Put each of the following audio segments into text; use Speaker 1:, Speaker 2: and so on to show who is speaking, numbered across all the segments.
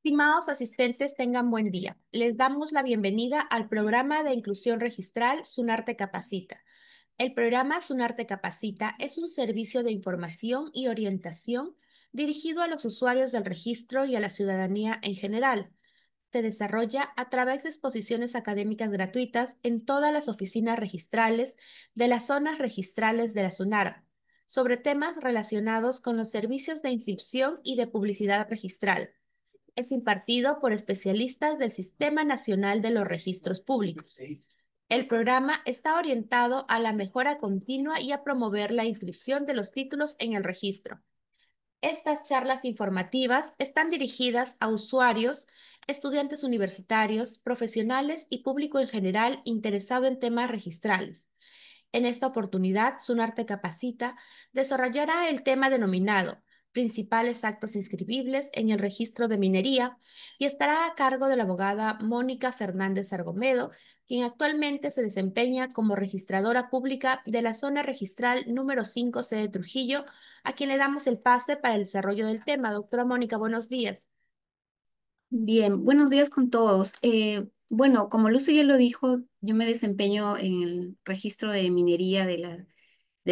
Speaker 1: Estimados asistentes, tengan buen día. Les damos la bienvenida al programa de inclusión registral Sunarte Capacita. El programa Sunarte Capacita es un servicio de información y orientación dirigido a los usuarios del registro y a la ciudadanía en general. Se desarrolla a través de exposiciones académicas gratuitas en todas las oficinas registrales de las zonas registrales de la SUNAR, sobre temas relacionados con los servicios de inscripción y de publicidad registral. Es impartido por especialistas del Sistema Nacional de los Registros Públicos. El programa está orientado a la mejora continua y a promover la inscripción de los títulos en el registro. Estas charlas informativas están dirigidas a usuarios, estudiantes universitarios, profesionales y público en general interesado en temas registrales. En esta oportunidad, Sunarte Capacita desarrollará el tema denominado Principales actos inscribibles en el registro de minería y estará a cargo de la abogada Mónica Fernández Argomedo, quien actualmente se desempeña como registradora pública de la zona registral número 5C de Trujillo, a quien le damos el pase para el desarrollo del tema. Doctora Mónica, buenos días.
Speaker 2: Bien, buenos días con todos. Bueno, como Lucy ya lo dijo, yo me desempeño en el registro de minería de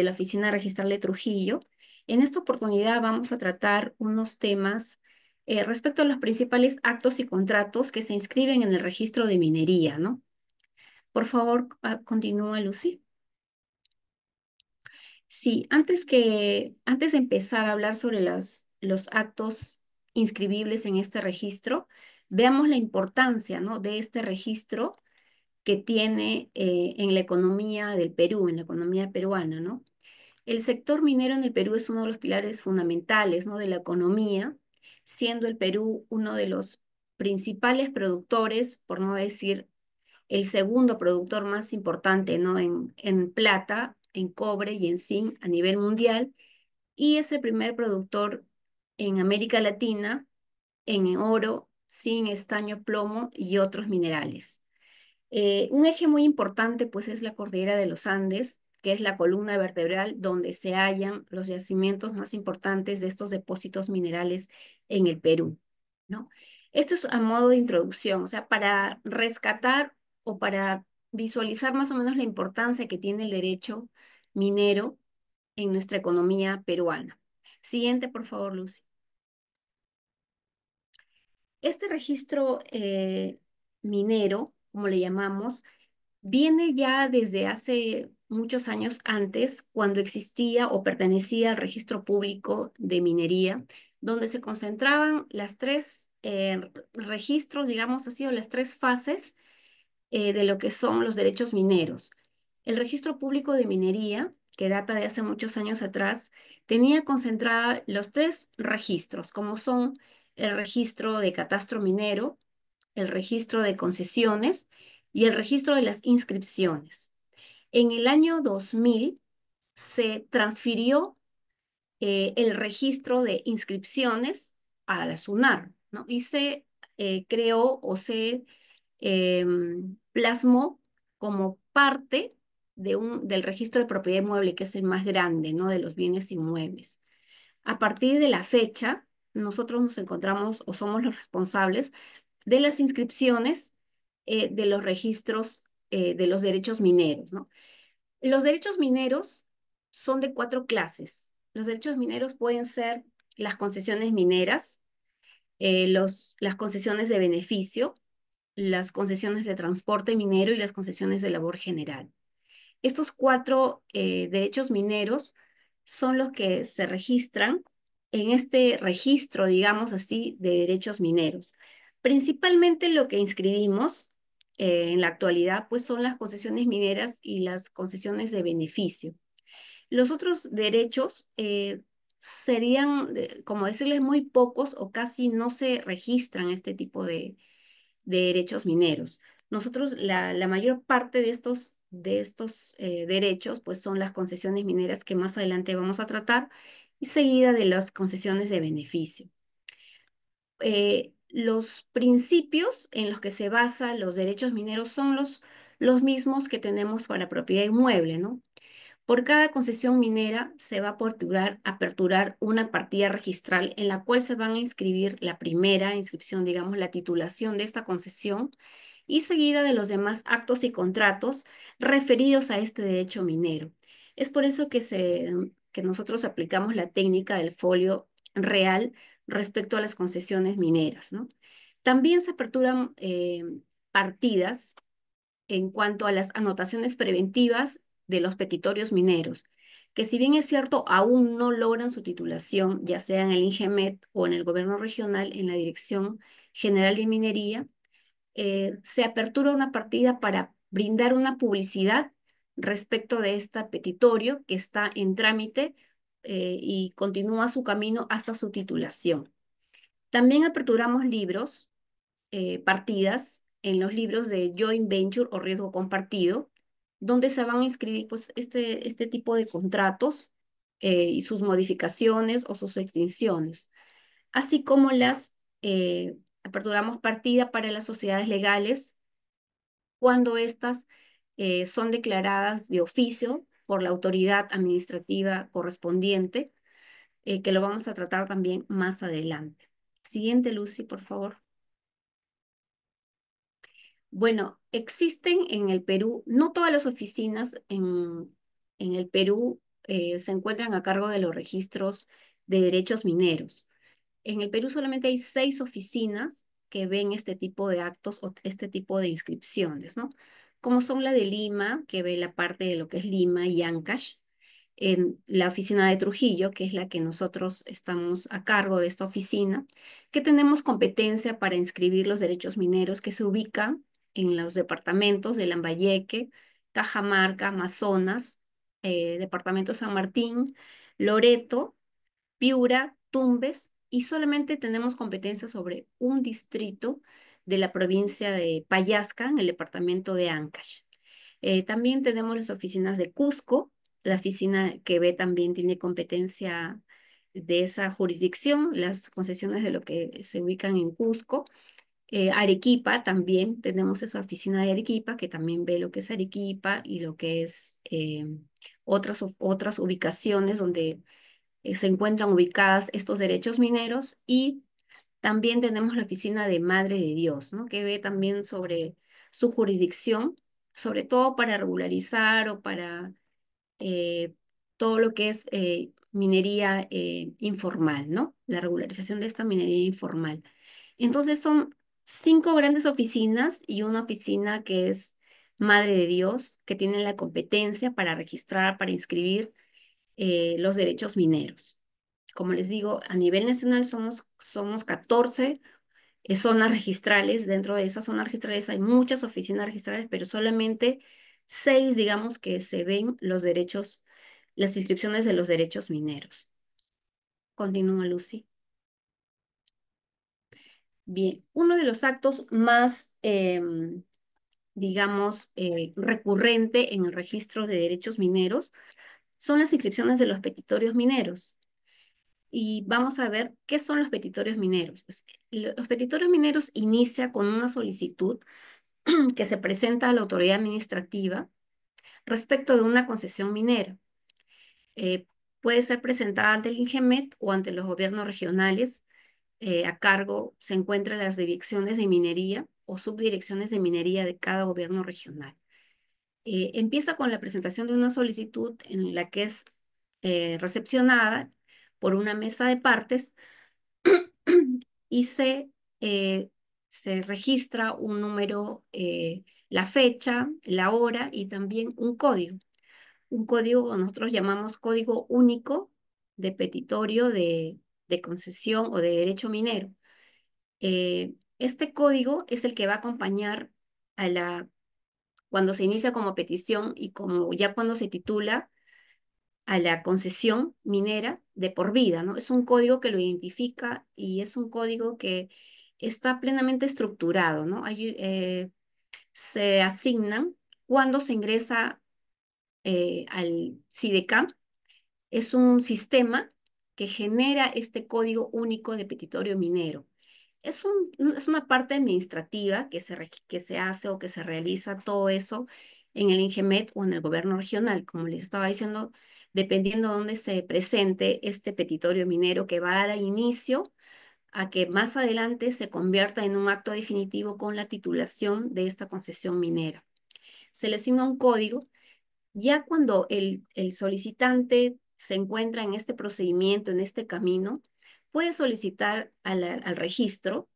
Speaker 2: la Oficina Registral de Trujillo. En esta oportunidad vamos a tratar unos temas respecto a los principales actos y contratos que se inscriben en el registro de minería, ¿no? Por favor, continúa, Lucy. Sí, antes de empezar a hablar sobre los actos inscribibles en este registro, veamos la importancia, ¿no?, de este registro que tiene en la economía del Perú, en la economía peruana, ¿no? El sector minero en el Perú es uno de los pilares fundamentales, ¿no?, de la economía, siendo el Perú uno de los principales productores, por no decir el segundo productor más importante, ¿no?, en plata, en cobre y en zinc a nivel mundial, y es el primer productor en América Latina en oro, zinc, estaño, plomo y otros minerales. Un eje muy importante pues es la cordillera de los Andes, que es la columna vertebral donde se hallan los yacimientos más importantes de estos depósitos minerales en el Perú, ¿no? Esto es a modo de introducción, o sea, para rescatar o para visualizar más o menos la importancia que tiene el derecho minero en nuestra economía peruana. Siguiente, por favor, Lucy. Este registro minero, como le llamamos, viene ya desde hace muchos años antes, cuando existía o pertenecía al registro público de minería, donde se concentraban las tres registros, digamos así, o las tres fases de lo que son los derechos mineros. El registro público de minería, que data de hace muchos años atrás, tenía concentrada los tres registros, como son el registro de catastro minero, el registro de concesiones y el registro de las inscripciones. En el año 2000 se transfirió el registro de inscripciones a la SUNAR, ¿no? Y se creó o se plasmó como parte del registro de propiedad inmueble, que es el más grande, ¿no?, de los bienes inmuebles. A partir de la fecha, nosotros nos encontramos o somos los responsables de las inscripciones de los registros de los derechos mineros, ¿no? Los derechos mineros son de cuatro clases. Los derechos mineros pueden ser las concesiones mineras, las concesiones de beneficio, las concesiones de transporte minero y las concesiones de labor general. Estos cuatro derechos mineros son los que se registran en este registro, digamos así, de derechos mineros. Principalmente lo que inscribimos en la actualidad, pues son las concesiones mineras y las concesiones de beneficio. Los otros derechos serían, como decirles, muy pocos o casi no se registran este tipo de derechos mineros. Nosotros, la mayor parte de estos derechos, pues son las concesiones mineras que más adelante vamos a tratar, y seguida de las concesiones de beneficio. Los principios en los que se basan los derechos mineros son los mismos que tenemos para propiedad inmueble, ¿no? Por cada concesión minera se va a aperturar una partida registral en la cual se van a inscribir la primera inscripción, digamos, la titulación de esta concesión y seguida de los demás actos y contratos referidos a este derecho minero. Es por eso que nosotros aplicamos la técnica del folio real respecto a las concesiones mineras, ¿no? También se aperturan partidas en cuanto a las anotaciones preventivas de los petitorios mineros, que si bien es cierto, aún no logran su titulación, ya sea en el INGEMET o en el gobierno regional, en la Dirección General de Minería, se apertura una partida para brindar una publicidad respecto de este petitorio que está en trámite y continúa su camino hasta su titulación. También aperturamos libros partidas en los libros de joint venture o riesgo compartido, donde se van a inscribir pues, este tipo de contratos y sus modificaciones o sus extinciones, así como aperturamos partida para las sociedades legales cuando éstas son declaradas de oficio por la autoridad administrativa correspondiente, que lo vamos a tratar también más adelante. Siguiente, Lucy, por favor. Bueno, existen en el Perú, no todas las oficinas en el Perú se encuentran a cargo de los registros de derechos mineros. En el Perú solamente hay 6 oficinas que ven este tipo de actos o este tipo de inscripciones, ¿no? Como son la de Lima, que ve la parte de lo que es Lima y Ancash, en la oficina de Trujillo, que es la que nosotros estamos a cargo de esta oficina, que tenemos competencia para inscribir los derechos mineros que se ubican en los departamentos de Lambayeque, Cajamarca, Amazonas, departamento San Martín, Loreto, Piura, Tumbes, y solamente tenemos competencia sobre un distrito de la provincia de Payasca, en el departamento de Ancash. También tenemos las oficinas de Cusco, la oficina que ve también tiene competencia de esa jurisdicción, las concesiones de lo que se ubican en Cusco. Arequipa también, tenemos esa oficina de Arequipa que también ve lo que es Arequipa y lo que es otras ubicaciones donde se encuentran ubicadas estos derechos mineros y también tenemos la oficina de Madre de Dios, ¿no? Que ve también sobre su jurisdicción, sobre todo para regularizar o para eh, todo lo que es minería informal, ¿no? La regularización de esta minería informal. Entonces son 5 grandes oficinas y una oficina que es Madre de Dios, que tienen la competencia para registrar, para inscribir los derechos mineros. Como les digo, a nivel nacional somos 14 zonas registrales. Dentro de esas zonas registrales hay muchas oficinas registrales, pero solamente 6, digamos, que se ven los derechos, las inscripciones de los derechos mineros. Continúa, Lucy. Bien, uno de los actos más, digamos, recurrente en el registro de derechos mineros son las inscripciones de los petitorios mineros. Y vamos a ver qué son los petitorios mineros. Pues, los petitorios mineros inicia con una solicitud que se presenta a la autoridad administrativa respecto de una concesión minera. Eh, Puede ser presentada ante el INGEMET o ante los gobiernos regionales. A cargo se encuentran las direcciones de minería o subdirecciones de minería de cada gobierno regional. Empieza con la presentación de una solicitud en la que es recepcionada por una mesa de partes y se registra un número, la fecha, la hora y también un código. Un código que nosotros llamamos código único de petitorio de concesión o de derecho minero. Este código es el que va a acompañar cuando se inicia como petición y como ya cuando se titula a la concesión minera de por vida, ¿no? Es un código que lo identifica y es un código que está plenamente estructurado, ¿no? Se asignan cuando se ingresa al SIDECAM. Es un sistema que genera este código único de petitorio minero. Es una parte administrativa que se hace o que se realiza todo eso en el INGEMET o en el gobierno regional, como les estaba diciendo, dependiendo de dónde se presente este petitorio minero que va a dar inicio a que más adelante se convierta en un acto definitivo con la titulación de esta concesión minera. Se le asigna un código. Ya cuando el solicitante se encuentra en este procedimiento, en este camino, puede solicitar al registro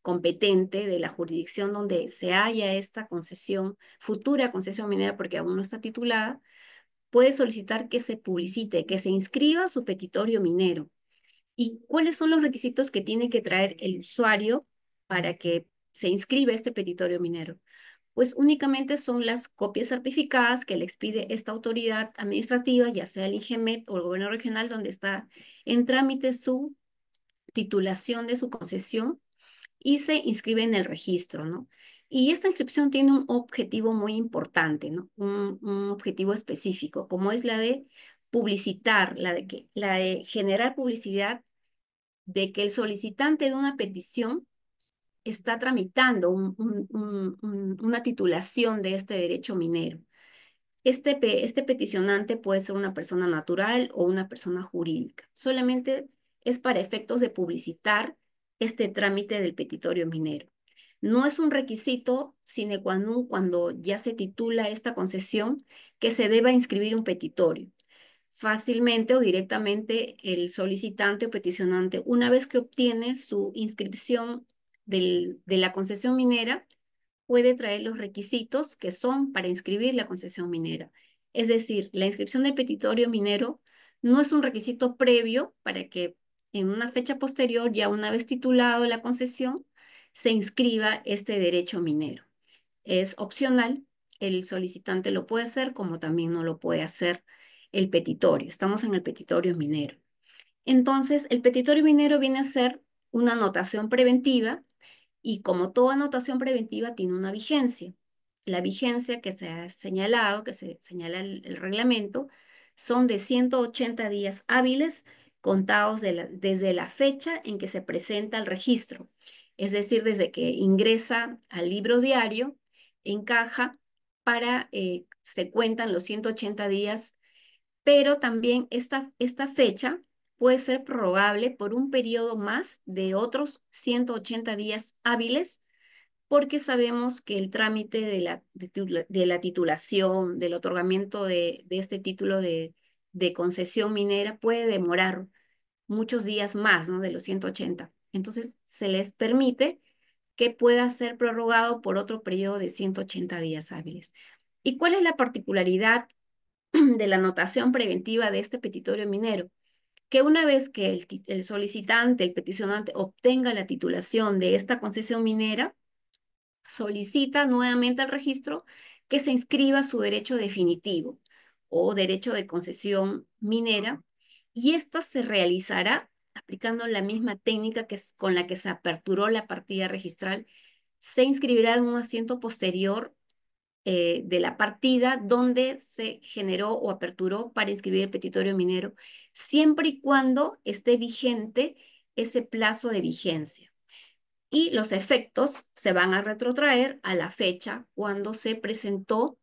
Speaker 2: competente de la jurisdicción donde se halla esta concesión, futura concesión minera, porque aún no está titulada, puede solicitar que se publicite, que se inscriba su petitorio minero. ¿Y cuáles son los requisitos que tiene que traer el usuario para que se inscriba este petitorio minero? Pues únicamente son las copias certificadas que le expide esta autoridad administrativa, ya sea el INGEMET o el gobierno regional, donde está en trámite su titulación de su concesión y se inscribe en el registro, ¿no? Y esta inscripción tiene un objetivo muy importante, ¿no? Un objetivo específico, como es la de publicitar, la de generar publicidad de que el solicitante de una petición está tramitando una titulación de este derecho minero. Este peticionante puede ser una persona natural o una persona jurídica. Solamente es para efectos de publicitar este trámite del petitorio minero. No es un requisito sine qua non cuando ya se titula esta concesión que se deba inscribir un petitorio. Fácilmente o directamente el solicitante o peticionante, una vez que obtiene su inscripción de la concesión minera, puede traer los requisitos que son para inscribir la concesión minera. Es decir, la inscripción del petitorio minero no es un requisito previo para que en una fecha posterior, ya una vez titulado la concesión, se inscriba este derecho minero. Es opcional, el solicitante lo puede hacer como también no lo puede hacer el petitorio. Estamos en el petitorio minero. Entonces, el petitorio minero viene a ser una anotación preventiva y como toda anotación preventiva tiene una vigencia. La vigencia que se ha señalado, que se señala el reglamento, son de 180 días hábiles contados desde la fecha en que se presenta el registro. Es decir, desde que ingresa al libro diario en caja se cuentan los 180 días, pero también esta fecha puede ser prorrogable por un periodo más de otros 180 días hábiles, porque sabemos que el trámite de la titulación, del otorgamiento de este título de concesión minera puede demorar muchos días más, ¿no? De los 180. Entonces, se les permite que pueda ser prorrogado por otro periodo de 180 días hábiles. ¿Y cuál es la particularidad de la anotación preventiva de este petitorio minero? Que una vez que el solicitante, el peticionante, obtenga la titulación de esta concesión minera, solicita nuevamente al registro que se inscriba su derecho definitivo o derecho de concesión minera, y esta se realizará aplicando la misma técnica con la que se aperturó la partida registral. Se inscribirá en un asiento posterior de la partida donde se generó o aperturó para inscribir el petitorio minero, siempre y cuando esté vigente ese plazo de vigencia. Y los efectos se van a retrotraer a la fecha cuando se presentó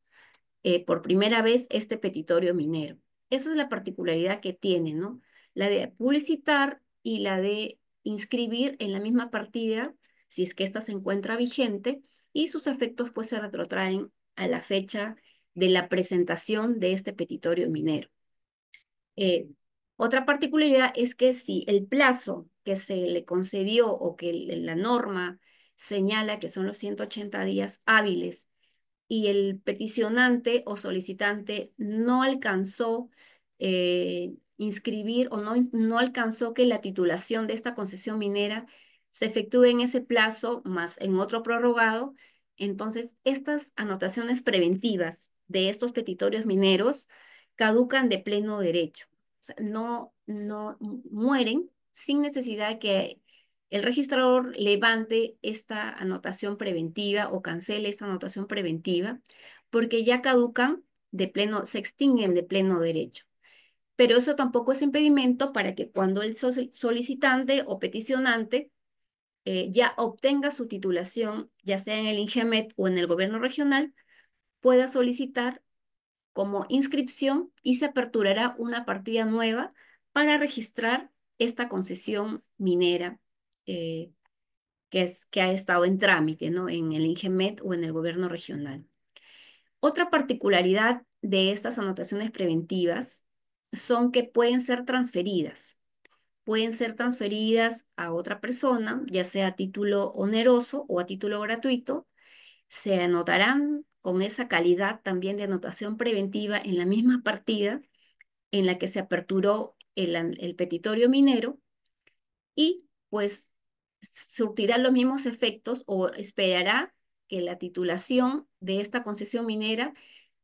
Speaker 2: por primera vez este petitorio minero. Esa es la particularidad que tiene, ¿no? La de publicitar y la de inscribir en la misma partida, si es que ésta se encuentra vigente, y sus efectos pues se retrotraen a la fecha de la presentación de este petitorio minero. Eh, Otra particularidad es que si el plazo que se le concedió o que la norma señala que son los 180 días hábiles y el peticionante o solicitante no alcanzó inscribir o no alcanzó que la titulación de esta concesión minera se efectúe en ese plazo más en otro prorrogado, entonces estas anotaciones preventivas de estos petitorios mineros caducan de pleno derecho. O sea, no mueren sin necesidad de que el registrador levante esta anotación preventiva o cancele esta anotación preventiva, porque ya caducan se extinguen de pleno derecho. Pero eso tampoco es impedimento para que cuando el solicitante o peticionante ya obtenga su titulación, ya sea en el INGEMET o en el gobierno regional, pueda solicitar como inscripción y se aperturará una partida nueva para registrar esta concesión minera eh, que ha estado en trámite, ¿no? En el INGEMET o en el gobierno regional. Otra particularidad de estas anotaciones preventivas son que pueden ser transferidas. Pueden ser transferidas a otra persona, ya sea a título oneroso o a título gratuito. Se anotarán con esa calidad también de anotación preventiva en la misma partida en la que se aperturó el petitorio minero y pues surtirá los mismos efectos o esperará que la titulación de esta concesión minera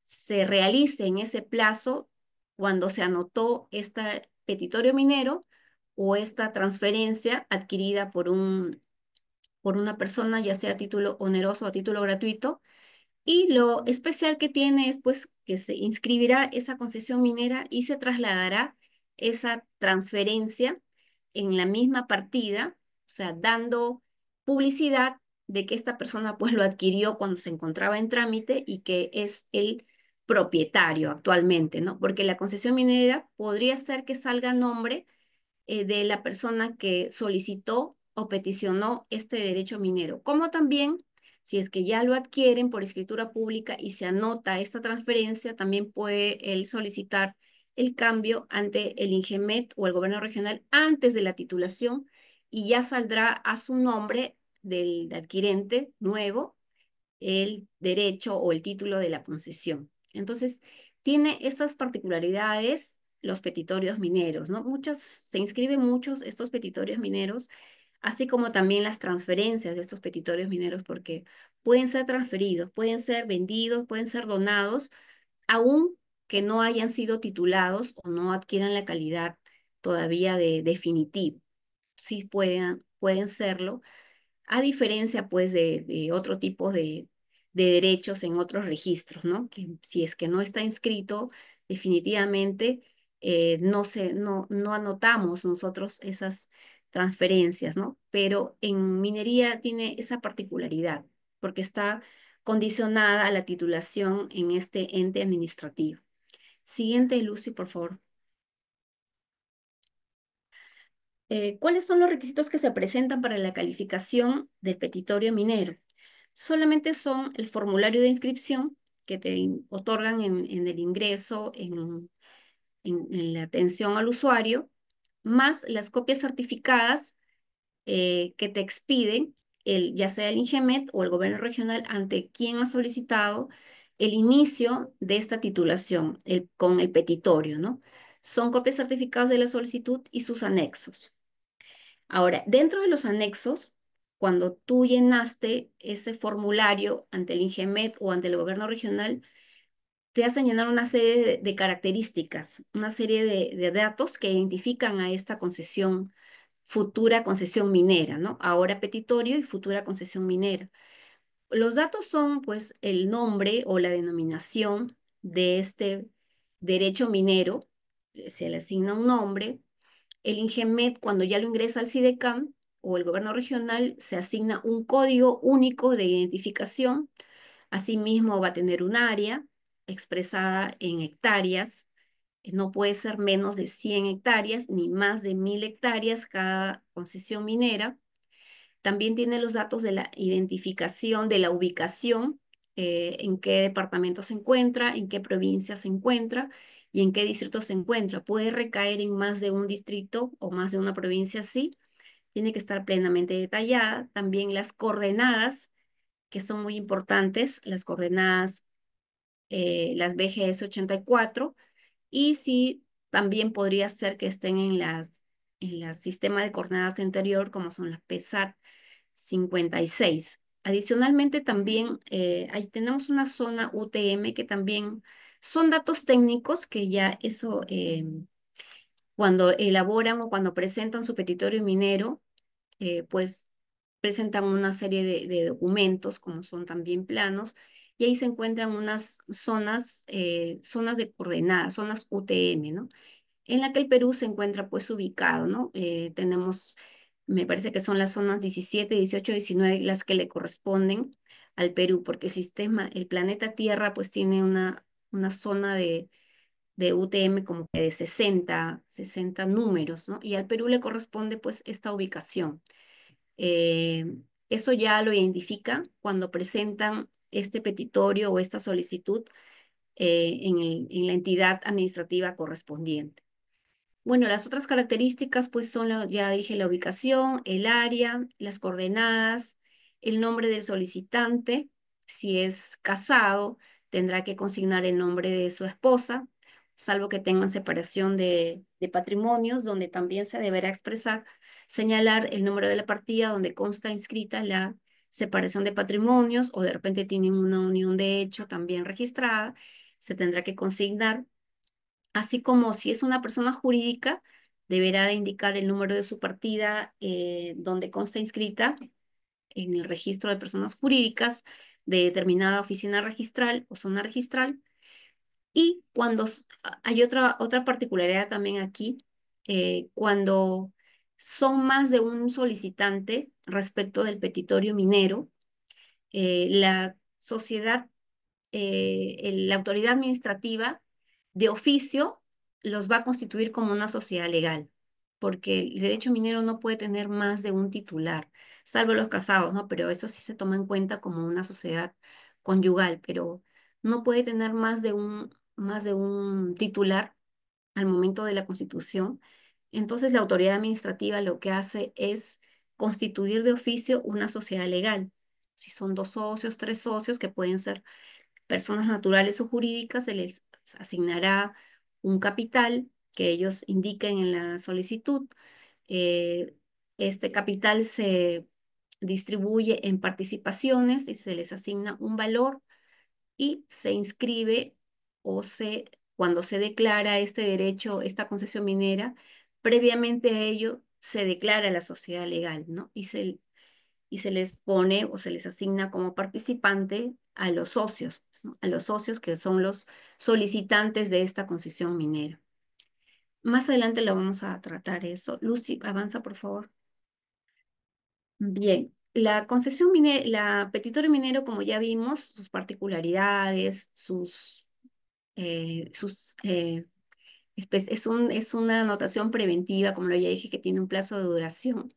Speaker 2: se realice en ese plazo cuando se anotó este petitorio minero o esta transferencia adquirida por una persona, ya sea a título oneroso o a título gratuito, y lo especial que tiene es pues que se inscribirá esa concesión minera y se trasladará esa transferencia en la misma partida, o sea, dando publicidad de que esta persona pues lo adquirió cuando se encontraba en trámite y que es el propietario actualmente, ¿no? Porque la concesión minera podría ser que salga a nombre de la persona que solicitó o peticionó este derecho minero, como también si es que ya lo adquieren por escritura pública y se anota esta transferencia, también puede él solicitar el cambio ante el INGEMET o el gobierno regional antes de la titulación y ya saldrá a su nombre del adquirente nuevo el derecho o el título de la concesión. Entonces, tiene estas particularidades los petitorios mineros, ¿no? Se inscriben muchos estos petitorios mineros, así como también las transferencias de estos petitorios mineros, porque pueden ser transferidos, pueden ser vendidos, pueden ser donados, aun que no hayan sido titulados o no adquieran la calidad todavía de definitivo. Sí pueden serlo a diferencia pues de otro tipo de derechos en otros registros, ¿no? Que si es que no está inscrito, definitivamente no anotamos nosotros esas transferencias, ¿no? Pero en minería tiene esa particularidad, porque está condicionada a la titulación en este ente administrativo. Siguiente, Lucy, por favor. ¿Cuáles son los requisitos que se presentan para la calificación del petitorio minero? Solamente son el formulario de inscripción que te otorgan en el ingreso, en la atención al usuario, más las copias certificadas que te expiden, ya sea el INGEMET o el gobierno regional, ante quien ha solicitado el inicio de esta titulación con el petitorio, ¿no? Son copias certificadas de la solicitud y sus anexos. Ahora, dentro de los anexos, cuando tú llenaste ese formulario ante el INGEMET o ante el gobierno regional, te hacen llenar una serie de características, una serie de datos que identifican a esta concesión, futura concesión minera, ¿no? Ahora petitorio y futura concesión minera. Los datos son, pues, el nombre o la denominación de este derecho minero, se le asigna un nombre. El INGEMET, cuando ya lo ingresa al SIDECAM o el gobierno regional, se asigna un código único de identificación. Asimismo, va a tener un área expresada en hectáreas. No puede ser menos de 100 hectáreas ni más de 1000 hectáreas cada concesión minera. También tiene los datos de la identificación, de la ubicación, en qué departamento se encuentra, en qué provincia se encuentra y en qué distrito se encuentra. Puede recaer en más de un distrito o más de una provincia, sí. Tiene que estar plenamente detallada. También las coordenadas, que son muy importantes, las coordenadas, las BGS 84, y sí, también podría ser que estén en la sistema de coordenadas anterior, como son las PSAT 56. Adicionalmente, también ahí tenemos una zona UTM que también son datos técnicos que ya eso, cuando elaboran o cuando presentan su petitorio minero, pues presentan una serie de documentos, como son también planos, y ahí se encuentran unas zonas de coordenadas, zonas UTM, ¿no? En la que el Perú se encuentra pues ubicado, ¿no? Tenemos, me parece que son las zonas 17, 18, 19 las que le corresponden al Perú, porque el sistema, el planeta Tierra, pues tiene una zona de UTM como que de 60 números, ¿no? Y al Perú le corresponde pues esta ubicación. Eh, Eso ya lo identifica cuando presentan este petitorio o esta solicitud en la entidad administrativa correspondiente. Bueno, las otras características pues son, ya dije, la ubicación, el área, las coordenadas, el nombre del solicitante. Si es casado, tendrá que consignar el nombre de su esposa, salvo que tengan separación de patrimonios, donde también se deberá expresar, señalar el número de la partida donde consta inscrita la separación de patrimonios, o de repente tienen una unión de hecho también registrada, se tendrá que consignar. Así como si es una persona jurídica, deberá de indicar el número de su partida donde consta inscrita en el registro de personas jurídicas de determinada oficina registral o zona registral. Y cuando hay otra particularidad también aquí, cuando son más de un solicitante respecto del petitorio minero, la sociedad la autoridad administrativa de oficio los va a constituir como una sociedad legal, porque el derecho minero no puede tener más de un titular, salvo los casados, ¿no? Pero eso sí se toma en cuenta como una sociedad conyugal, pero no puede tener más de un titular al momento de la constitución. Entonces la autoridad administrativa lo que hace es constituir de oficio una sociedad legal. Si son dos socios, tres socios, que pueden ser personas naturales o jurídicas, se les asignará un capital que ellos indiquen en la solicitud. Eh, este capital se distribuye en participaciones y se les asigna un valor y se inscribe cuando se declara este derecho, esta concesión minera, previamente a ello se declara la sociedad legal, ¿no? Y se les pone o se les asigna como participante a los socios, pues, ¿no? A los socios que son los solicitantes de esta concesión minera. Más adelante lo vamos a tratar eso. Lucy, avanza, por favor. Bien, la concesión minera, la petitorio minero, como ya vimos, sus particularidades, es una anotación preventiva, como lo ya dije, que tiene un plazo de duración.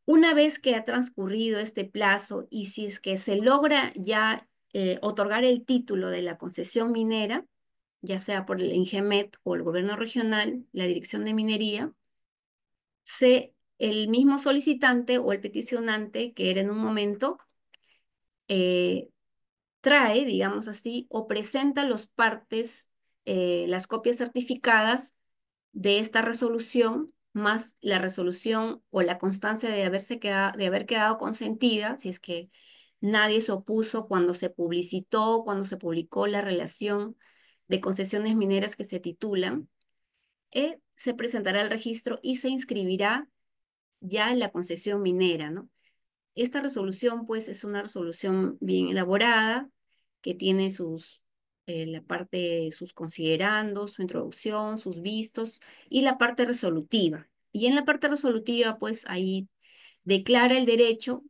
Speaker 2: Una vez que ha transcurrido este plazo y si es que se logra ya otorgar el título de la concesión minera, ya sea por el INGEMET o el gobierno regional, la Dirección de Minería, el mismo solicitante o el peticionante, que era en un momento, eh, trae, digamos así, o presenta los partes, las copias certificadas de esta resolución, más la resolución o la constancia de haber quedado consentida, si es que nadie se opuso cuando se publicitó, cuando se publicó la relación de concesiones mineras que se titulan, se presentará al registro y se inscribirá ya en la concesión minera, ¿no? Esta resolución, pues, es una resolución bien elaborada, que tiene la parte, sus considerandos, su introducción, sus vistos y la parte resolutiva. Y en la parte resolutiva, pues, ahí declara el derecho,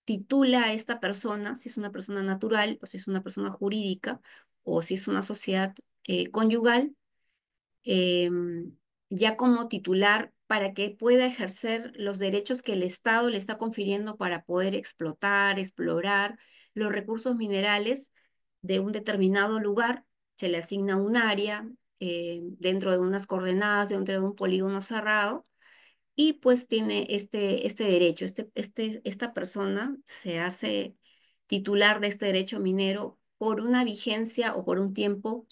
Speaker 2: titula a esta persona, si es una persona natural o si es una persona jurídica o si es una sociedad conyugal, ya como titular para que pueda ejercer los derechos que el Estado le está confiriendo para poder explotar, explorar los recursos minerales de un determinado lugar. Se le asigna un área dentro de unas coordenadas, dentro de un polígono cerrado, y pues tiene este derecho. Esta persona se hace titular de este derecho minero por una vigencia o por un tiempo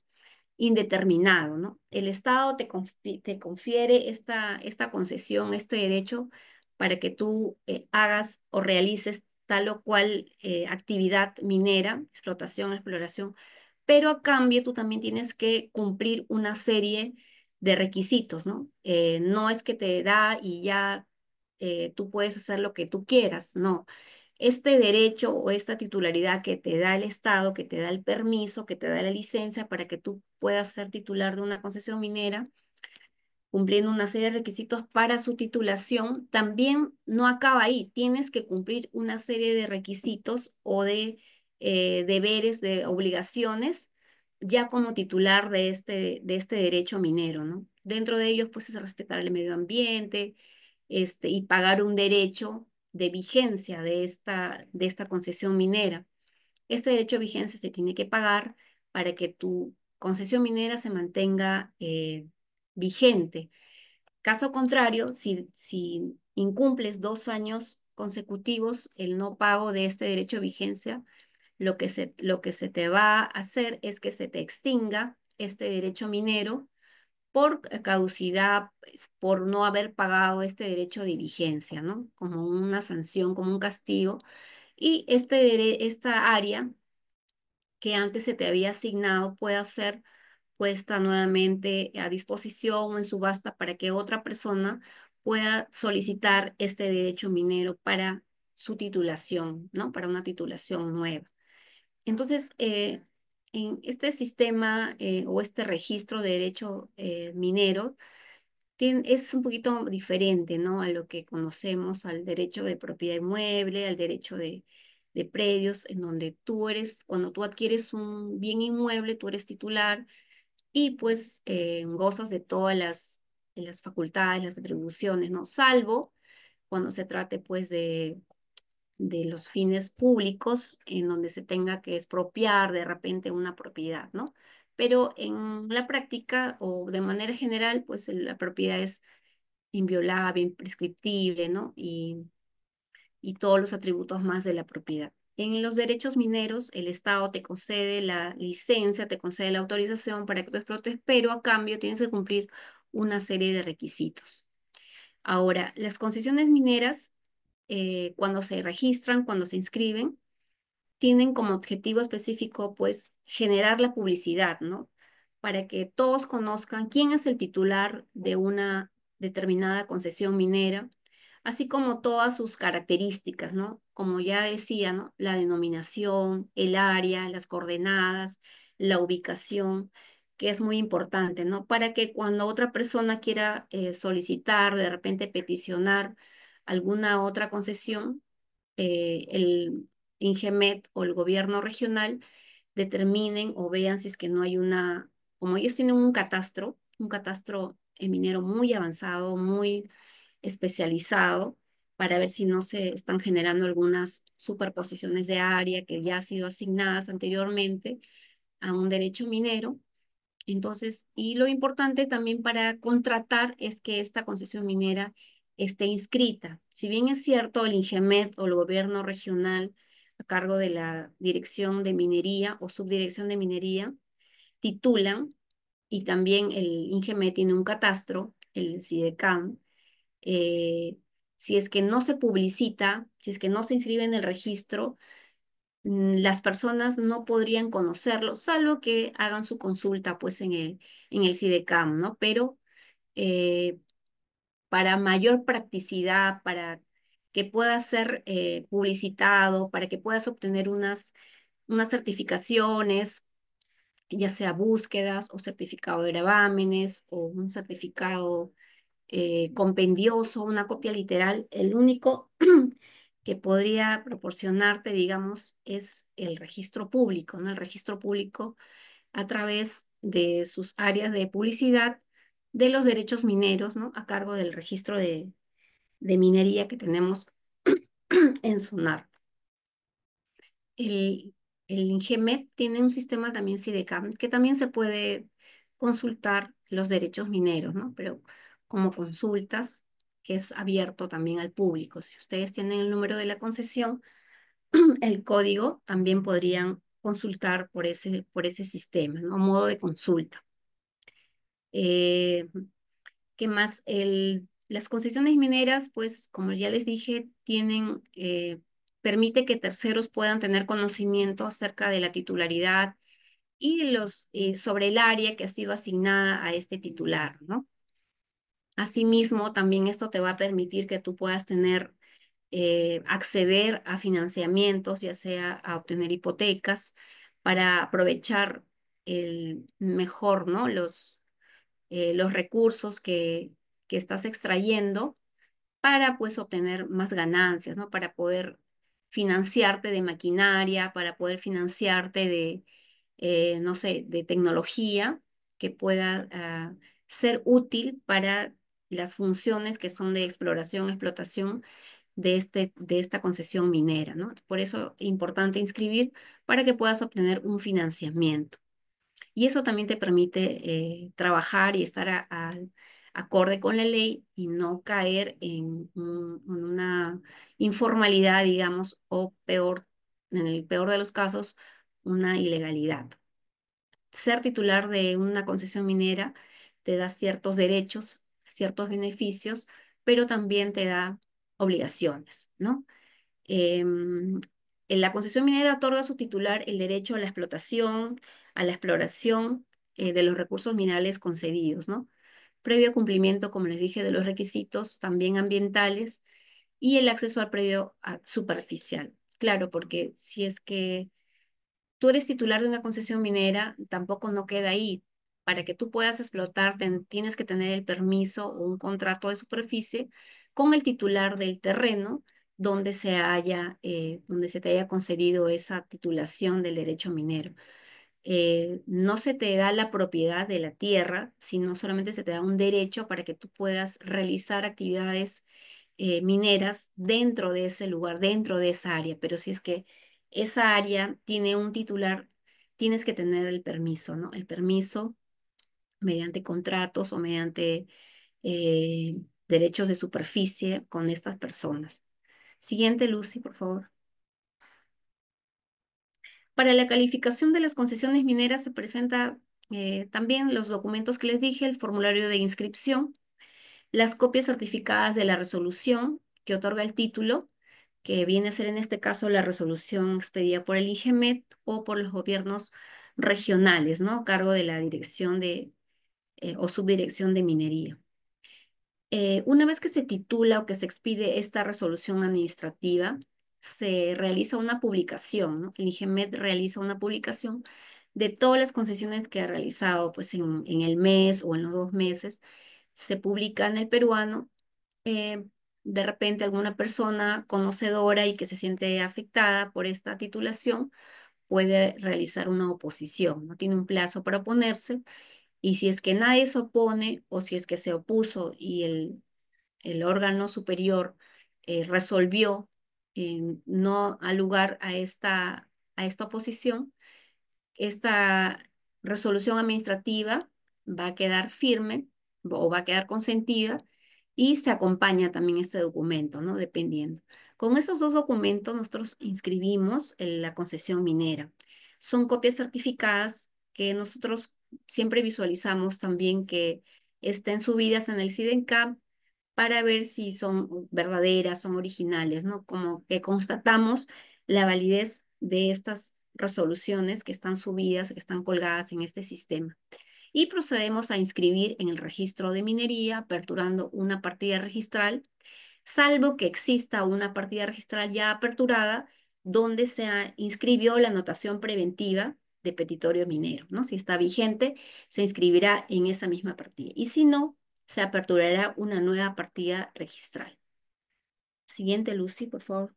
Speaker 2: indeterminado, ¿no? El Estado te confiere esta concesión, este derecho, para que tú hagas o realices tal o cual actividad minera, explotación, exploración, pero a cambio tú también tienes que cumplir una serie de requisitos, ¿no? No es que te da y ya tú puedes hacer lo que tú quieras, no. Este derecho o esta titularidad que te da el Estado, que te da el permiso, que te da la licencia para que tú puedas ser titular de una concesión minera, cumpliendo una serie de requisitos para su titulación, también no acaba ahí. Tienes que cumplir una serie de requisitos o de deberes, de obligaciones, ya como titular de este derecho minero, ¿no? Dentro de ellos, pues, es respetar el medio ambiente, y pagar un derecho de vigencia de esta concesión minera. Este derecho de vigencia se tiene que pagar para que tu concesión minera se mantenga vigente. Caso contrario, si incumples 2 años consecutivos el no pago de este derecho de vigencia, lo que se te va a hacer es que se te extinga este derecho minero por caducidad, pues, por no haber pagado este derecho de vigencia, ¿no? Como una sanción, como un castigo. Y esta área que antes se te había asignado pueda ser puesta nuevamente a disposición o en subasta para que otra persona pueda solicitar este derecho minero para su titulación, ¿no? Para una titulación nueva. Entonces, en este sistema o este registro de derecho minero es un poquito diferente, ¿no? A lo que conocemos, al derecho de propiedad inmueble, al derecho de predios, en donde tú eres, cuando tú adquieres un bien inmueble, tú eres titular y pues gozas de todas las facultades, las atribuciones, ¿no? Salvo cuando se trate pues de los fines públicos en donde se tenga que expropiar de repente una propiedad, ¿no? Pero en la práctica o de manera general, pues la propiedad es inviolable, imprescriptible, ¿no? Y todos los atributos más de la propiedad. En los derechos mineros, el Estado te concede la licencia, te concede la autorización para que tú explotes, pero a cambio tienes que cumplir una serie de requisitos. Ahora, las concesiones mineras, cuando se registran, cuando se inscriben, tienen como objetivo específico, pues, generar la publicidad, ¿no? Para que todos conozcan quién es el titular de una determinada concesión minera, así como todas sus características, ¿no? Como ya decía, ¿no? La denominación, el área, las coordenadas, la ubicación, que es muy importante, ¿no? Para que cuando otra persona quiera solicitar, de repente peticionar alguna otra concesión, el INGEMET o el gobierno regional determinen o vean si es que no hay una, como ellos tienen un catastro minero muy avanzado, muy especializado, para ver si no se están generando algunas superposiciones de área que ya han sido asignadas anteriormente a un derecho minero. Entonces, y lo importante también para contratar es que esta concesión minera esté inscrita. Si bien es cierto, el INGEMET o el gobierno regional a cargo de la dirección de minería o subdirección de minería titulan, y también el INGEMET tiene un catastro, el SIDECAM, eh, si es que no se publicita, si es que no se inscribe en el registro, las personas no podrían conocerlo, salvo que hagan su consulta pues en el CIDECAM, ¿no? Pero eh, para mayor practicidad, para que pueda ser publicitado, para que puedas obtener unas certificaciones, ya sea búsquedas o certificado de gravámenes o un certificado compendioso, una copia literal, el único que podría proporcionarte, digamos, es el registro público, ¿no? El registro público a través de sus áreas de publicidad de los derechos mineros, ¿no? A cargo del registro de minería que tenemos en SUNAR. El, el INGEMET tiene un sistema también SIDECAM que también se puede consultar los derechos mineros, ¿no? Pero como consultas, que es abierto también al público. Si ustedes tienen el número de la concesión, el código, también podrían consultar por ese sistema, ¿no? Modo de consulta. Eh, ¿Qué más? Las concesiones mineras, pues, como ya les dije, permite que terceros puedan tener conocimiento acerca de la titularidad y sobre el área que ha sido asignada a este titular, ¿no? Asimismo, también esto te va a permitir que tú puedas acceder a financiamientos, ya sea a obtener hipotecas, para aprovechar el mejor, ¿no? los recursos que estás extrayendo para pues obtener más ganancias, ¿no? Para poder financiarte de maquinaria, para poder financiarte de, no sé, de tecnología que pueda ser útil para las funciones que son de exploración, explotación de esta concesión minera, ¿no? Por eso es importante inscribir para que puedas obtener un financiamiento. Y eso también te permite trabajar y estar acorde con la ley y no caer en una informalidad, digamos, o peor, en el peor de los casos, una ilegalidad. Ser titular de una concesión minera te da ciertos derechos, ciertos beneficios, pero también te da obligaciones, ¿no? En la concesión minera otorga a su titular el derecho a la explotación, a la exploración de los recursos minerales concedidos, ¿no? Previo cumplimiento, como les dije, de los requisitos también ambientales y el acceso al predio superficial. Claro, porque si es que tú eres titular de una concesión minera, tampoco no queda ahí. Para que tú puedas explotar, tienes que tener el permiso o un contrato de superficie con el titular del terreno donde se te haya concedido esa titulación del derecho minero. No se te da la propiedad de la tierra, sino solamente se te da un derecho para que tú puedas realizar actividades mineras dentro de ese lugar, dentro de esa área. Pero si es que esa área tiene un titular, tienes que tener el permiso, ¿no? El permiso mediante contratos o mediante eh, derechos de superficie con estas personas. Siguiente, Lucy, por favor. Para la calificación de las concesiones mineras se presenta también los documentos que les dije, el formulario de inscripción, las copias certificadas de la resolución que otorga el título, que viene a ser en este caso la resolución expedida por el IGEMET o por los gobiernos regionales, ¿no? A cargo de la dirección o subdirección de minería. Una vez que se titula o que se expide esta resolución administrativa, se realiza una publicación, ¿no? El IGEMET realiza una publicación de todas las concesiones que ha realizado, pues en el mes o en los 2 meses, se publica en el peruano. eh, de repente alguna persona conocedora y que se siente afectada por esta titulación puede realizar una oposición, ¿no? Tiene un plazo para oponerse y si es que nadie se opone o si es que se opuso y el órgano superior resolvió no al lugar a esta oposición, esta resolución administrativa va a quedar firme o va a quedar consentida y se acompaña también este documento, ¿no? Dependiendo. Con esos dos documentos nosotros inscribimos en la concesión minera. Son copias certificadas que nosotros siempre visualizamos también que estén subidas en el SIDENCAP para ver si son verdaderas, son originales, ¿no? Como que constatamos la validez de estas resoluciones que están subidas, que están colgadas en este sistema. Y procedemos a inscribir en el registro de minería, aperturando una partida registral, salvo que exista una partida registral ya aperturada donde se inscribió la anotación preventiva de petitorio minero, ¿no? Si está vigente, se inscribirá en esa misma partida. Y si no, se aperturará una nueva partida registral. Siguiente, Lucy, por favor.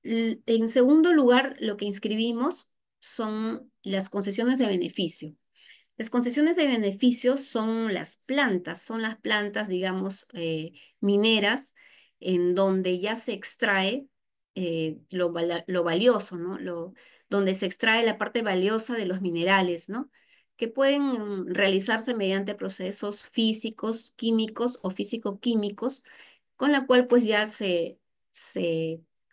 Speaker 2: En segundo lugar, lo que inscribimos son las concesiones de beneficio. Las concesiones de beneficios son las plantas, digamos, mineras, en donde ya se extrae lo valioso, ¿no? Donde se extrae la parte valiosa de los minerales, ¿no? Que pueden realizarse mediante procesos físicos, químicos o físico-químicos, con la cual pues ya se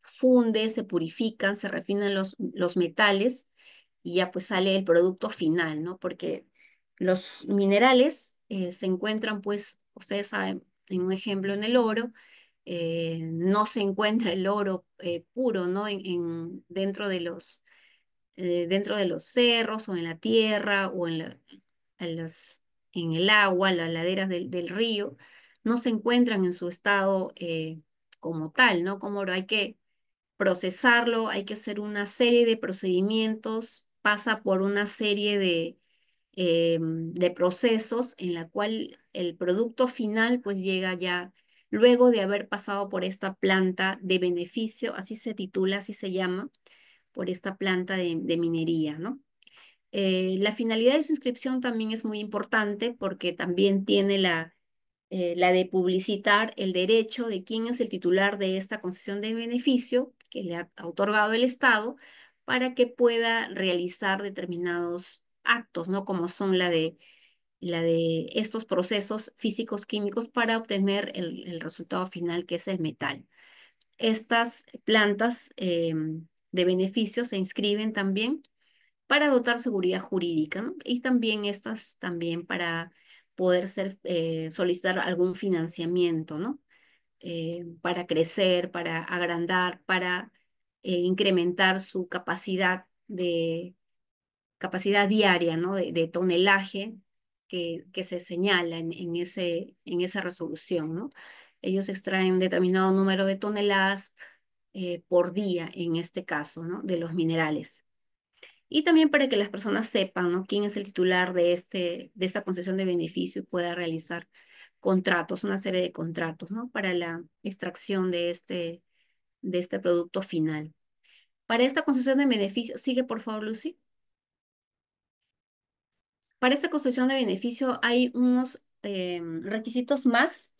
Speaker 2: funde, se purifican, se refinan los metales y ya pues sale el producto final, ¿no? Porque los minerales se encuentran, pues, ustedes saben, en un ejemplo en el oro, no se encuentra el oro puro, ¿no? Dentro de los cerros o en la tierra o en en el agua, las laderas del río, no se encuentran en su estado como tal, ¿no? Como oro, hay que procesarlo, hay que hacer una serie de procedimientos, pasa por una serie de procesos en la cual el producto final pues llega ya luego de haber pasado por esta planta de beneficio, así se titula, así se llama, por esta planta de minería, ¿no? La finalidad de su inscripción también es muy importante porque también tiene la de publicitar el derecho de quién es el titular de esta concesión de beneficio que le ha otorgado el Estado para que pueda realizar determinados actos, ¿no? Como son la de estos procesos físicos químicos para obtener el resultado final que es el metal. Estas plantas de beneficio se inscriben también para dotar seguridad jurídica, ¿no? Y también estas también para poder solicitar algún financiamiento, ¿no? Para crecer, para agrandar, para incrementar su capacidad diaria, ¿no? De tonelaje que se señala en esa resolución, ¿no? Ellos extraen determinado número de toneladas por día, en este caso, ¿no? De los minerales. Y también para que las personas sepan, ¿no? Quién es el titular de esta concesión de beneficio y pueda realizar contratos, una serie de contratos, ¿no? Para la extracción de este producto final. Para esta concesión de beneficio, sigue por favor, Lucy. Para esta concesión de beneficio hay unos requisitos más,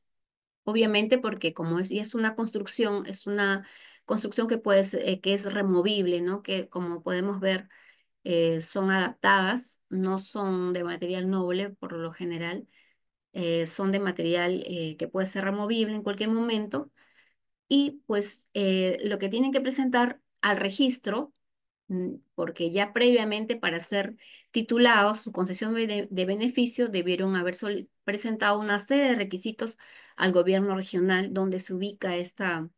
Speaker 2: obviamente, porque como ya es una construcción que es removible, ¿no? Que como podemos ver, son adaptadas, no son de material noble por lo general, son de material que puede ser removible en cualquier momento y pues lo que tienen que presentar al registro, porque ya previamente para ser titulados su concesión de beneficio debieron haber presentado una serie de requisitos al gobierno regional donde se ubica esta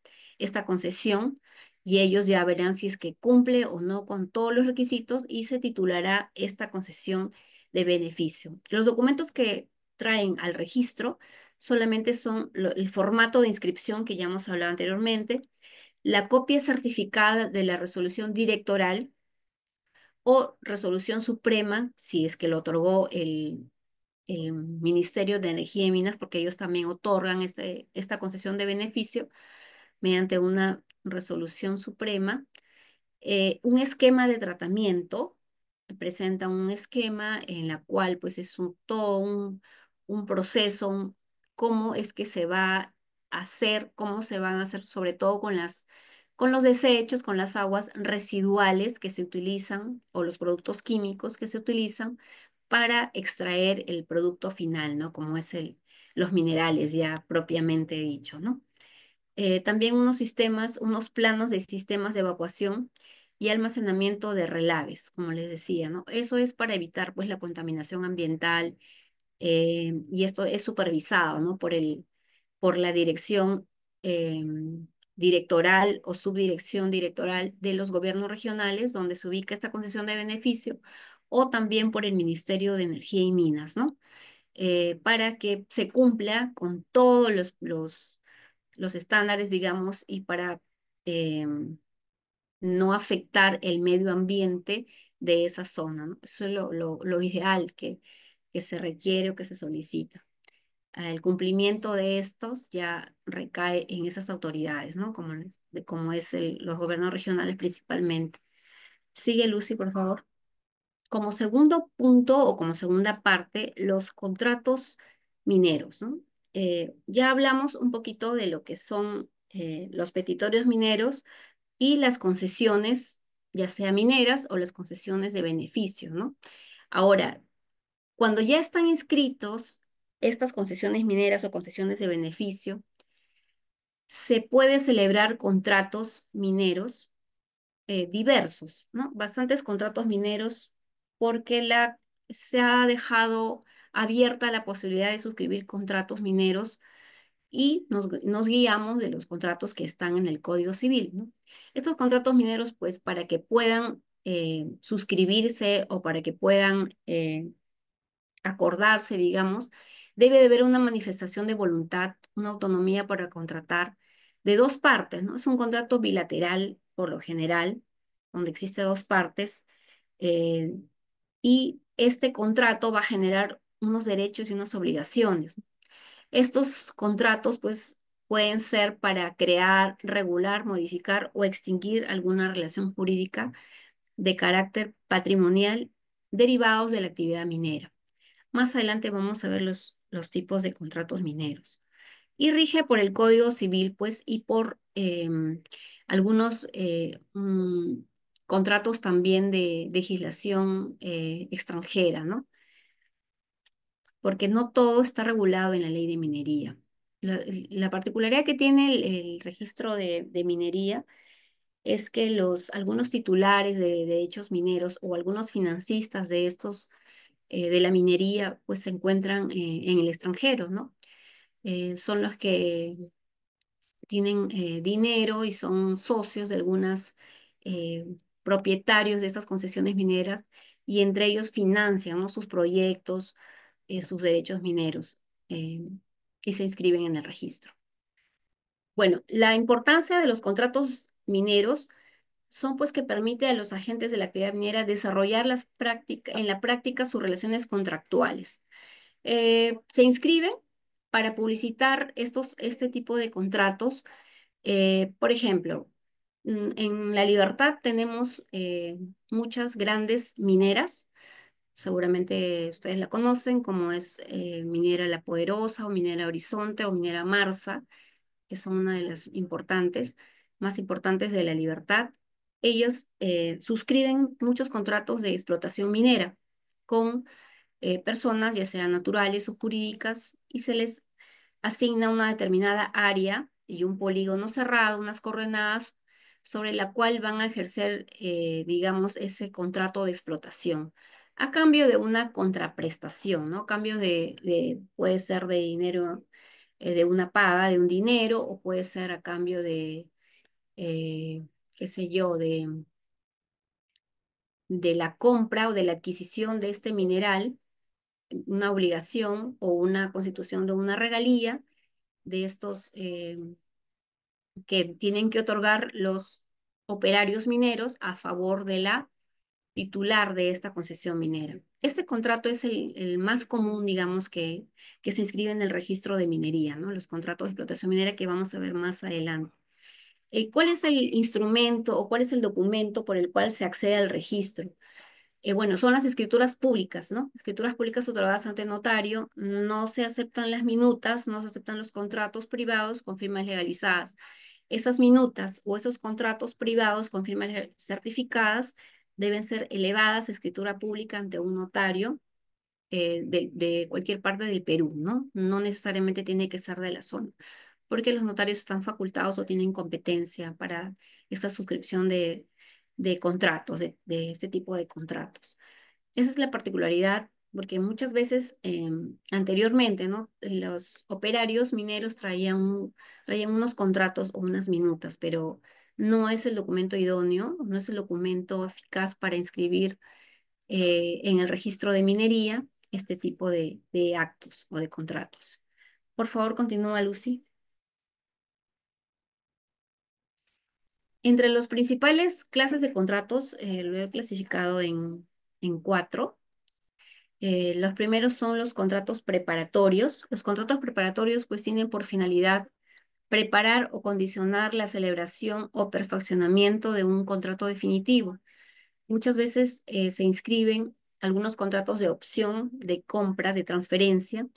Speaker 2: concesión y ellos ya verán si es que cumple o no con todos los requisitos y se titulará esta concesión de beneficio. Los documentos que traen al registro solamente son el formato de inscripción que ya hemos hablado anteriormente, la copia certificada de la resolución directoral o resolución suprema, si es que lo otorgó el Ministerio de Energía y Minas, porque ellos también otorgan esta concesión de beneficio mediante una resolución suprema, un esquema de tratamiento, presenta un esquema en la cual pues es todo un proceso, cómo es que se va a hacer, cómo se van a hacer, sobre todo con los desechos, con las aguas residuales que se utilizan o los productos químicos que se utilizan para extraer el producto final, ¿no? Como es los minerales ya propiamente dicho, ¿no? También unos planos de sistemas de evacuación y almacenamiento de relaves, como les decía, ¿no? Eso es para evitar, pues, la contaminación ambiental y esto es supervisado, ¿no? Por la dirección eh, directoral o subdirección directoral de los gobiernos regionales, donde se ubica esta concesión de beneficio, o también por el Ministerio de Energía y Minas, ¿no? Para que se cumpla con todos los estándares, digamos, y para eh, no afectar el medio ambiente de esa zona, ¿no? Eso es lo ideal que se requiere o que se solicita. El cumplimiento de estos ya recae en esas autoridades, ¿no? Como es los gobiernos regionales principalmente. Sigue, Lucy, por favor. Como segundo punto o como segunda parte, los contratos mineros, ¿no? Ya hablamos un poquito de lo que son los petitorios mineros y las concesiones, ya sea mineras o las concesiones de beneficio, ¿no? Ahora, cuando ya están inscritos estas concesiones mineras o concesiones de beneficio, se puede celebrar contratos mineros diversos, ¿no? Bastantes contratos mineros porque se ha dejado abierta la posibilidad de suscribir contratos mineros y nos guiamos de los contratos que están en el Código Civil, ¿no? Estos contratos mineros, pues, para que puedan suscribirse o para que puedan acordarse, digamos, debe de haber una manifestación de voluntad, una autonomía para contratar de dos partes, ¿no? Es un contrato bilateral, por lo general, donde existe dos partes, eh, y este contrato va a generar unos derechos y unas obligaciones. Estos contratos, pues, pueden ser para crear, regular, modificar o extinguir alguna relación jurídica de carácter patrimonial derivados de la actividad minera. Más adelante vamos a ver los tipos de contratos mineros. Y rige por el Código Civil, pues, y por algunos contratos también de legislación extranjera, ¿no? Porque no todo está regulado en la ley de minería. La particularidad que tiene el registro de minería es que algunos titulares de derechos mineros o algunos financistas de estos, de la minería, pues se encuentran en el extranjero, ¿no? Son los que tienen dinero y son socios de algunas propietarios de estas concesiones mineras y entre ellos financian, ¿no?, sus proyectos, sus derechos mineros eh, y se inscriben en el registro. Bueno, la importancia de los contratos mineros son pues que permite a los agentes de la actividad minera desarrollar en la práctica sus relaciones contractuales. Se inscriben para publicitar este tipo de contratos. Por ejemplo, en La Libertad tenemos muchas grandes mineras. Seguramente ustedes la conocen, como es Minera La Poderosa o Minera Horizonte o Minera Marsa, que son una de las más importantes de La Libertad. Ellos suscriben muchos contratos de explotación minera con personas, ya sean naturales o jurídicas, y se les asigna una determinada área y un polígono cerrado, unas coordenadas sobre la cual van a ejercer, digamos, ese contrato de explotación, a cambio de una contraprestación, ¿no? A cambio puede ser de dinero, de una paga, de un dinero, o puede ser a cambio eh, qué sé yo, de la compra o de la adquisición de este mineral, una obligación o una constitución de una regalía de estos que tienen que otorgar los operarios mineros a favor de la titular de esta concesión minera. Este contrato es el más común, digamos, que se inscribe en el registro de minería, ¿no? Los contratos de explotación minera que vamos a ver más adelante. ¿Cuál es el instrumento o cuál es el documento por el cual se accede al registro? Bueno, son las escrituras públicas, ¿no? Escrituras públicas otorgadas ante notario, no se aceptan las minutas, no se aceptan los contratos privados con firmas legalizadas. Esas minutas o esos contratos privados con firmas certificadas deben ser elevadas a escritura pública ante un notario de cualquier parte del Perú, ¿no? No necesariamente tiene que ser de la zona, porque los notarios están facultados o tienen competencia para esta suscripción de contratos, de este tipo de contratos. Esa es la particularidad, porque muchas veces anteriormente, ¿no?, los operarios mineros traían unos contratos o unas minutas, pero no es el documento idóneo, no es el documento eficaz para inscribir en el registro de minería este tipo de actos o de contratos. Por favor, continúa, Lucy. Entre los principales clases de contratos, lo he clasificado en cuatro. Los primeros son los contratos preparatorios. Los contratos preparatorios pues tienen por finalidad preparar o condicionar la celebración o perfeccionamiento de un contrato definitivo. Muchas veces se inscriben algunos contratos de opción, de compra, de transferencia,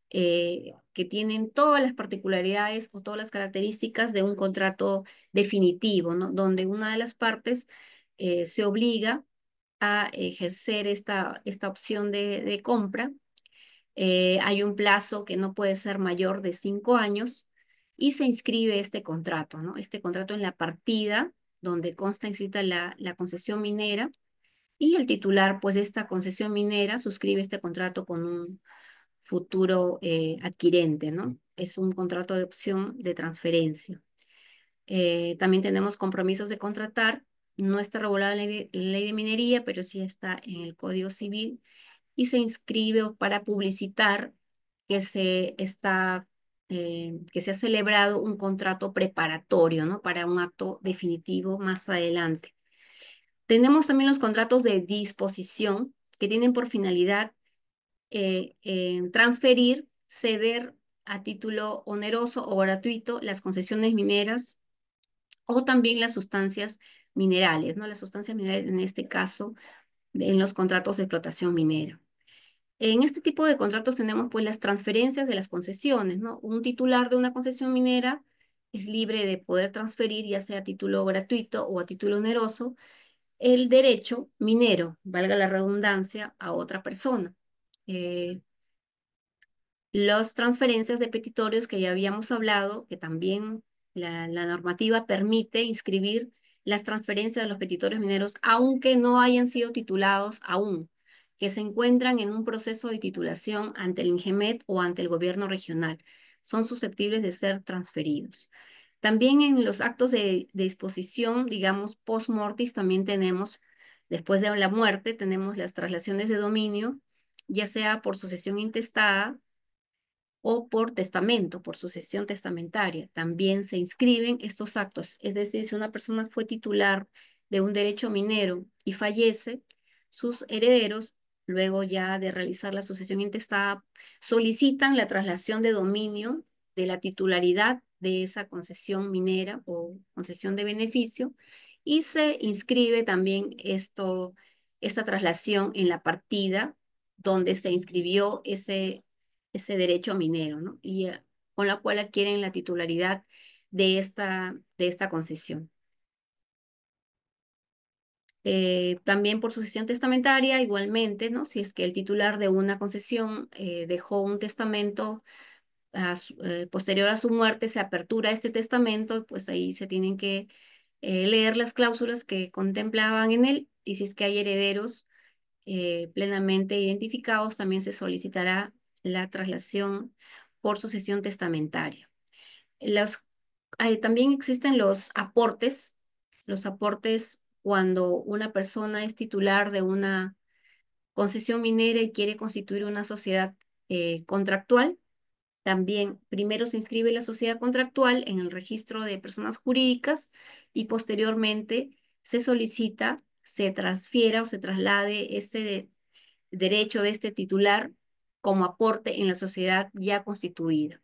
Speaker 2: que tienen todas las particularidades o todas las características de un contrato definitivo, ¿no? Donde una de las partes se obliga a ejercer esta opción de compra. Hay un plazo que no puede ser mayor de 5 años y se inscribe este contrato, ¿no? Este contrato en la partida donde consta inscrita la concesión minera y el titular, pues, de esta concesión minera suscribe este contrato con un futuro adquirente, ¿no? Es un contrato de opción de transferencia. También tenemos compromisos de contratar. No está regulado en la ley de minería, pero sí está en el Código Civil y se inscribe para publicitar que se ha celebrado un contrato preparatorio, ¿no?, para un acto definitivo más adelante. Tenemos también los contratos de disposición. que tienen por finalidad transferir, ceder a título oneroso o gratuito las concesiones mineras o también las sustancias minerales, ¿no? Las sustancias minerales en este caso en los contratos de explotación minera. En este tipo de contratos tenemos pues las transferencias de las concesiones, ¿no? Un titular de una concesión minera es libre de poder transferir, ya sea a título gratuito o a título oneroso, el derecho minero, valga la redundancia, a otra persona. Eh, las transferencias de petitorios que ya habíamos hablado, que también la normativa permite inscribir las transferencias de los petitorios mineros, aunque no hayan sido titulados aún, que se encuentran en un proceso de titulación ante el INGEMET o ante el gobierno regional. Son susceptibles de ser transferidos. También en los actos de disposición, digamos, post mortis, también tenemos, después de la muerte, tenemos las traslaciones de dominio, ya sea por sucesión intestada, o por testamento, por sucesión testamentaria. También se inscriben estos actos. Es decir, si una persona fue titular de un derecho minero y fallece, sus herederos, luego ya de realizar la sucesión intestada, solicitan la traslación de dominio de la titularidad de esa concesión minera o concesión de beneficio y se inscribe también esta traslación en la partida donde se inscribió ese derecho minero, ¿no? Y con la cual adquieren la titularidad de esta concesión. También por sucesión testamentaria, igualmente, ¿no? Si es que el titular de una concesión dejó un testamento posterior a su muerte, se apertura este testamento, pues ahí se tienen que leer las cláusulas que contemplaban en él y si es que hay herederos plenamente identificados, también se solicitará la traslación por sucesión testamentaria. Los, también existen los aportes cuando una persona es titular de una concesión minera y quiere constituir una sociedad contractual. También primero se inscribe la sociedad contractual en el registro de personas jurídicas y posteriormente se solicita, se transfiera o se traslade ese derecho de este titular como aporte en la sociedad ya constituida.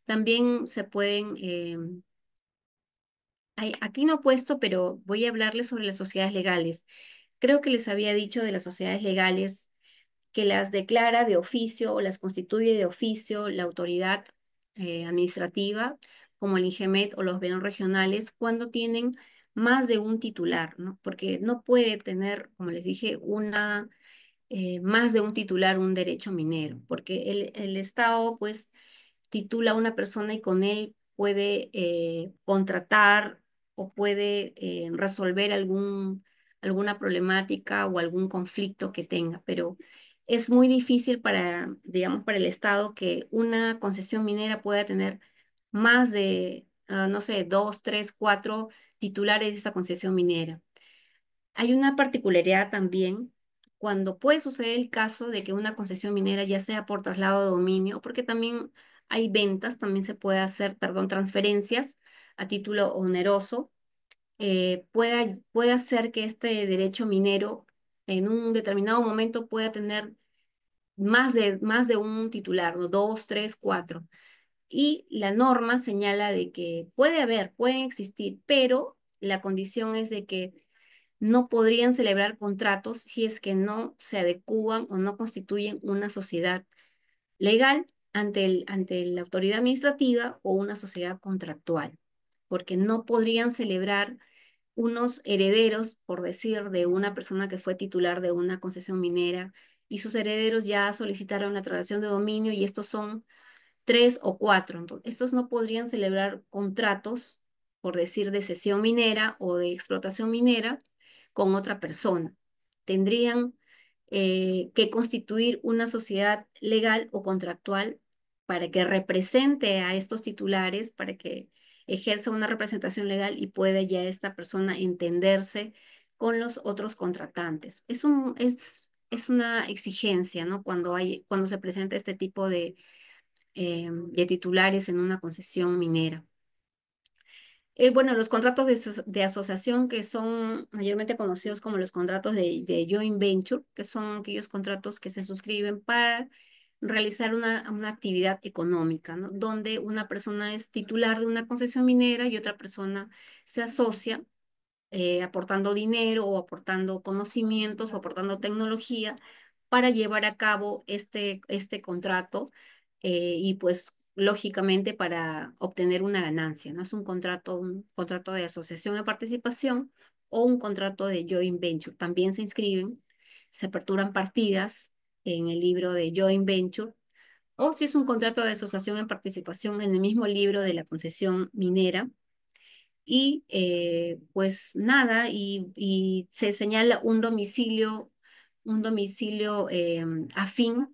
Speaker 2: También se pueden, aquí no he puesto, pero voy a hablarles sobre las sociedades legales. Creo que les había dicho de las sociedades legales que las declara de oficio o las constituye de oficio la autoridad administrativa, como el INGEMET o los gobiernos regionales, cuando tienen más de un titular, ¿no? Porque no puede tener, como les dije, más de un titular un derecho minero, porque el Estado, pues, titula a una persona y con él puede contratar o puede resolver alguna problemática o algún conflicto que tenga, pero es muy difícil para, digamos, para el Estado que una concesión minera pueda tener más de, no sé, dos, tres, cuatro titulares de esa concesión minera. Hay una particularidad también cuando puede suceder el caso de que una concesión minera, ya sea por traslado de dominio, porque también hay ventas, también se puede hacer, perdón, transferencias a título oneroso, puede hacer que este derecho minero en un determinado momento pueda tener más de un titular, ¿no? Dos, tres, cuatro. Y la norma señala de que pueden existir, pero la condición es de que no podrían celebrar contratos si es que no se adecúan o no constituyen una sociedad legal ante la autoridad administrativa o una sociedad contractual, porque no podrían celebrar unos herederos, por decir, de una persona que fue titular de una concesión minera y sus herederos ya solicitaron la traslación de dominio y estos son tres o cuatro. Entonces, estos no podrían celebrar contratos, por decir, de cesión minera o de explotación minera con otra persona. Tendrían que constituir una sociedad legal o contractual para que represente a estos titulares, para que ejerza una representación legal y pueda ya esta persona entenderse con los otros contratantes. Es una exigencia, ¿no? Cuando se presenta este tipo de titulares en una concesión minera. Bueno, los contratos de asociación que son mayormente conocidos como los contratos de joint venture, que son aquellos contratos que se suscriben para realizar una actividad económica, ¿no? Donde una persona es titular de una concesión minera y otra persona se asocia aportando dinero o aportando conocimientos o aportando tecnología para llevar a cabo este contrato y pues lógicamente para obtener una ganancia, ¿no? Es un contrato de asociación de participación o un contrato de joint venture. También se inscriben, se aperturan partidas en el libro de joint venture o si es un contrato de asociación en participación en el mismo libro de la concesión minera y pues nada, y se señala un domicilio afín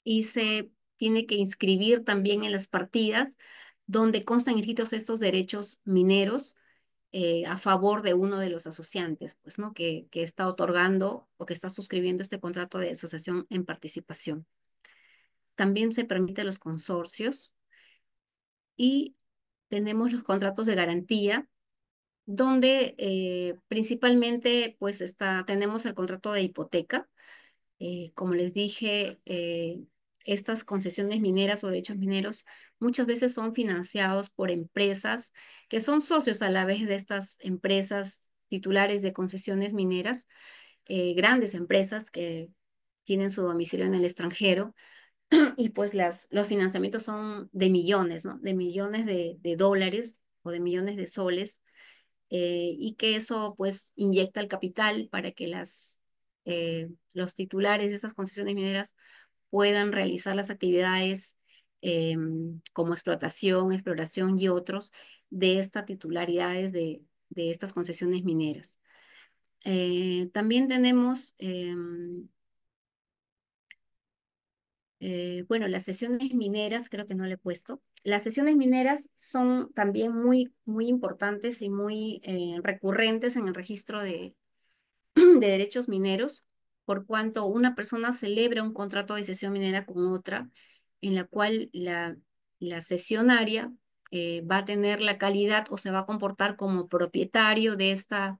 Speaker 2: y se tiene que inscribir también en las partidas donde constan inscritos estos derechos mineros a favor de uno de los asociantes, pues, ¿no? Que está otorgando o que está suscribiendo este contrato de asociación en participación. También se permite los consorcios y tenemos los contratos de garantía donde principalmente pues tenemos el contrato de hipoteca. Como les dije, estas concesiones mineras o derechos mineros muchas veces son financiados por empresas que son socios a la vez de estas empresas titulares de concesiones mineras, grandes empresas que tienen su domicilio en el extranjero y pues los financiamientos son de millones, ¿no? De millones de dólares o de millones de soles y que eso pues inyecta el capital para que los titulares de esas concesiones mineras puedan realizar las actividades eh, como explotación, exploración y otros de estas titularidades de estas concesiones mineras. También tenemos, bueno, las sesiones mineras, creo que no le he puesto. Las sesiones mineras son también muy importantes y muy recurrentes en el registro de derechos mineros, por cuanto una persona celebra un contrato de cesión minera con otra, en la cual la cesionaria va a tener la calidad o se va a comportar como propietario de este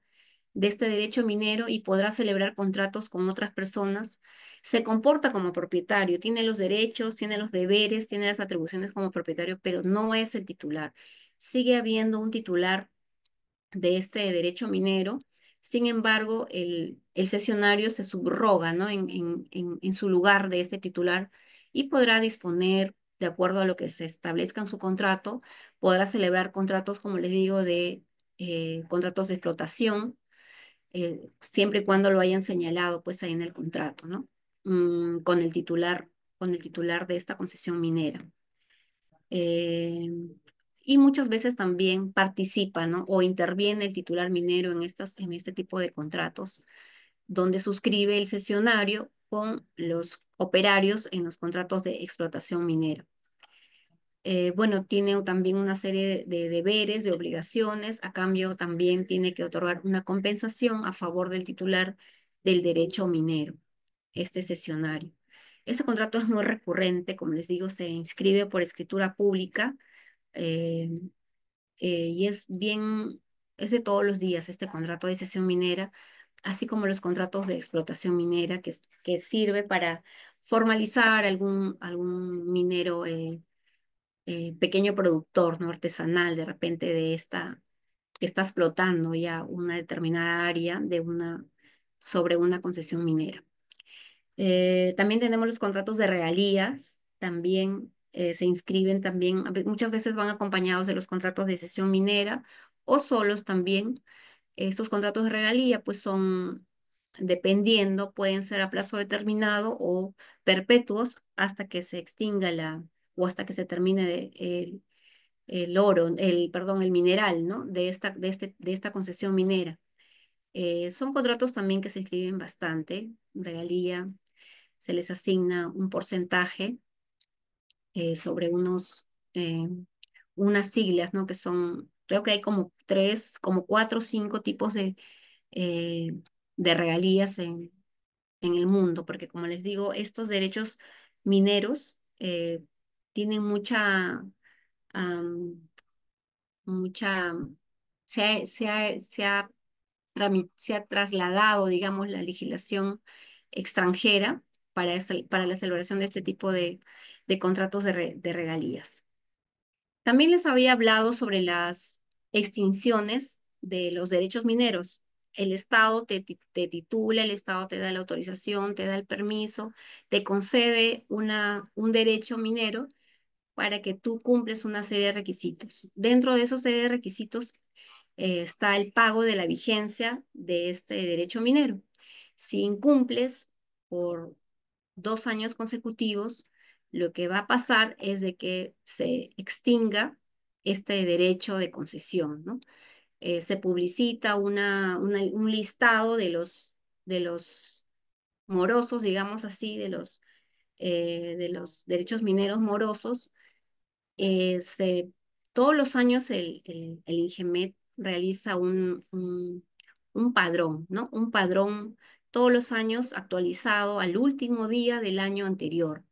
Speaker 2: derecho minero y podrá celebrar contratos con otras personas. Se comporta como propietario, tiene los derechos, tiene los deberes, tiene las atribuciones como propietario, pero no es el titular. Sigue habiendo un titular de este derecho minero. Sin embargo, el cesionario se subroga, ¿no? En su lugar de este titular y podrá disponer, de acuerdo a lo que se establezca en su contrato, podrá celebrar contratos, como les digo, de contratos de explotación, siempre y cuando lo hayan señalado, pues ahí en el contrato, ¿no? Con el titular de esta concesión minera. Eh, y muchas veces también participa, ¿no? O interviene el titular minero en este tipo de contratos, donde suscribe el cesionario con los operarios en los contratos de explotación minera. Bueno, tiene también una serie de deberes, de obligaciones, a cambio también tiene que otorgar una compensación a favor del titular del derecho minero, este cesionario. Ese contrato es muy recurrente, como les digo, se inscribe por escritura pública eh, y es de todos los días este contrato de cesión minera, así como los contratos de explotación minera que sirve para formalizar algún minero pequeño productor, ¿no? Artesanal, de repente que está explotando ya una determinada área sobre una concesión minera. También tenemos los contratos de regalías, también se inscriben también, muchas veces van acompañados de los contratos de cesión minera o solos también. Estos contratos de regalía pues son, dependiendo, pueden ser a plazo determinado o perpetuos hasta que se extinga o hasta que se termine el oro, perdón, el mineral, ¿no? De esta concesión minera. Son contratos también que se inscriben bastante, regalía, se les asigna un porcentaje sobre unas siglas, ¿no? Que son, creo que hay como como cuatro o cinco tipos eh, de regalías en el mundo, porque como les digo, estos derechos mineros tienen mucha, se ha trasladado, digamos, la legislación extranjera para la celebración de este tipo de contratos de regalías. También les había hablado sobre las extinciones de los derechos mineros. El Estado te titula, el Estado te da la autorización, te da el permiso, te concede un derecho minero para que tú cumples una serie de requisitos. Dentro de esos serie de requisitos está el pago de la vigencia de este derecho minero. Si incumples por 2 años consecutivos, lo que va a pasar es de que se extinga este derecho de concesión, ¿no? Se publicita un listado de los morosos, digamos así, de los derechos mineros morosos. eh, se, Todos los años el INGEMET realiza un padrón, ¿no? Un padrón todos los años actualizado al último día del año anterior.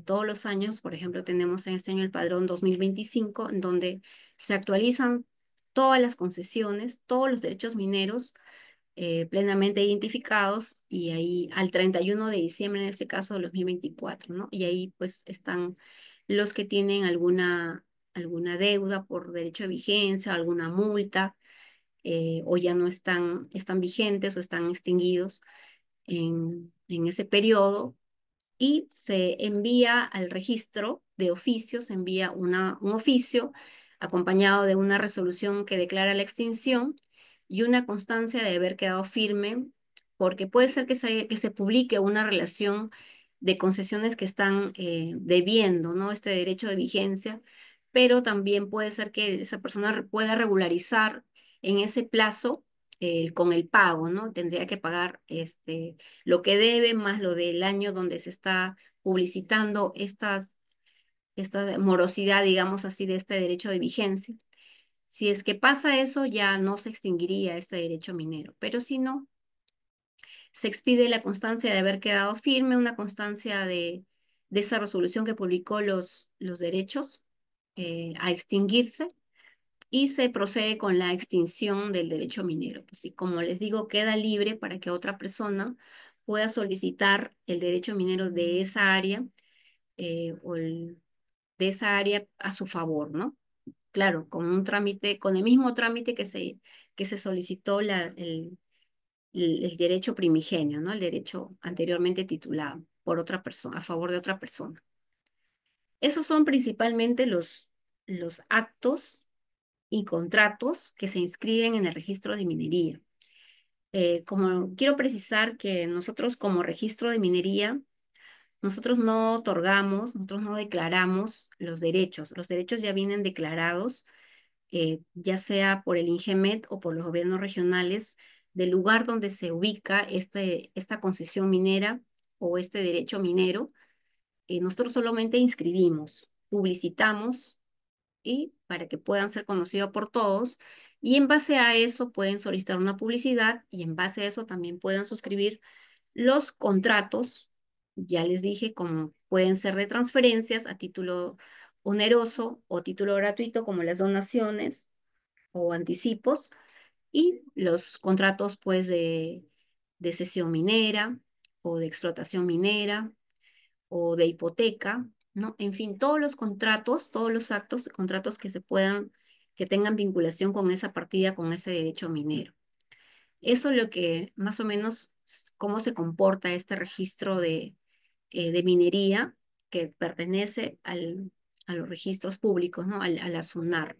Speaker 2: Todos los años, por ejemplo, tenemos en este año el padrón 2025, en donde se actualizan todas las concesiones, todos los derechos mineros plenamente identificados y ahí al 31 de diciembre, en este caso, del 2024, ¿no? Y ahí pues están los que tienen alguna deuda por derecho de vigencia, alguna multa, o ya no están vigentes o están extinguidos en ese periodo y se envía al registro de oficios, se envía un oficio acompañado de una resolución que declara la extinción y una constancia de haber quedado firme, porque puede ser que se publique una relación de concesiones que están debiendo, ¿no? Este derecho de vigencia, pero también puede ser que esa persona pueda regularizar en ese plazo con el pago, ¿no? Tendría que pagar lo que debe más lo del año donde se está publicitando esta morosidad, digamos así, de este derecho de vigencia. Si es que pasa eso, ya no se extinguiría este derecho minero, pero si no, se expide la constancia de haber quedado firme, una constancia de esa resolución que publicó los derechos a extinguirse y se procede con la extinción del derecho minero. Pues, y como les digo, queda libre para que otra persona pueda solicitar el derecho minero de esa área de esa área a su favor, ¿no? Claro, con un trámite, con el mismo trámite que se solicitó el derecho primigenio, ¿no? El derecho anteriormente titulado por otra persona, a favor de otra persona. Esos son principalmente los actos y contratos que se inscriben en el registro de minería. Como quiero precisar que nosotros como registro de minería, nosotros no otorgamos, nosotros no declaramos los derechos ya vienen declarados, ya sea por el INGEMET o por los gobiernos regionales del lugar donde se ubica esta concesión minera o este derecho minero. Nosotros solamente inscribimos, publicitamos y para que puedan ser conocidos por todos. Y en base a eso pueden solicitar una publicidad y en base a eso también pueden suscribir los contratos. Ya les dije, como pueden ser de transferencias a título oneroso o título gratuito, como las donaciones o anticipos, y los contratos pues de cesión minera o de explotación minera o de hipoteca, ¿no? En fin, todos los contratos, todos los actos, contratos que tengan vinculación con esa partida, con ese derecho minero. Eso es lo que más o menos cómo se comporta este registro de minería que pertenece a los registros públicos, ¿no? A la SUNAR.